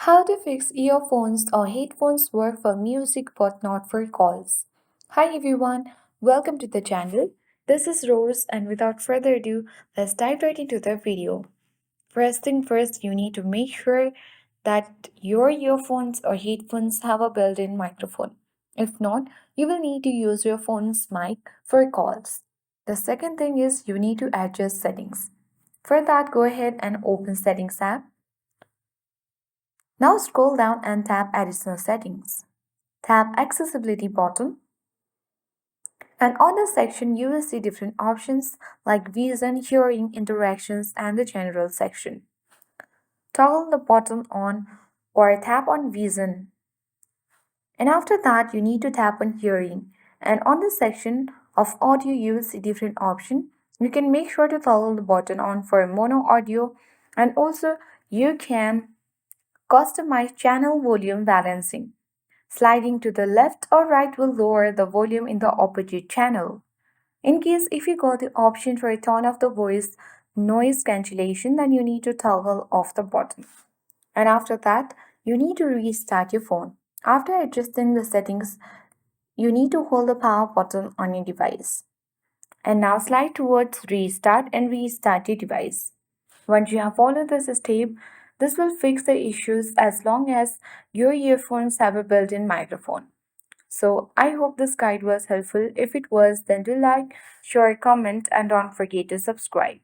How to fix earphones or headphones work for music but not for calls. Hi everyone, welcome to the channel. This is Rose, and without further ado, let's dive right into the video. First thing first, you need to make sure that your earphones or headphones have a built-in microphone. If not, you will need to use your phone's mic for calls. The second thing is you need to adjust settings. For that, go ahead and open Settings app. Now scroll down and tap Additional Settings. Tap Accessibility button, and on this section you will see different options like vision, hearing, interactions, and the general section. Toggle the button on or tap on vision, and after that you need to tap on hearing, and on this section of audio you will see different options. You can make sure to toggle the button on for mono audio, and also you can customize channel volume balancing. Sliding to the left or right will lower the volume in the opposite channel. In case if you got the option for a tone of the voice noise cancellation, then you need to toggle off the button. And after that, you need to restart your phone. After adjusting the settings, you need to hold the power button on your device. And now slide towards restart and restart your device. Once you have followed this step, this will fix the issues as long as your earphones have a built-in microphone. So I hope this guide was helpful. If it was, then do like, share, comment, and don't forget to subscribe.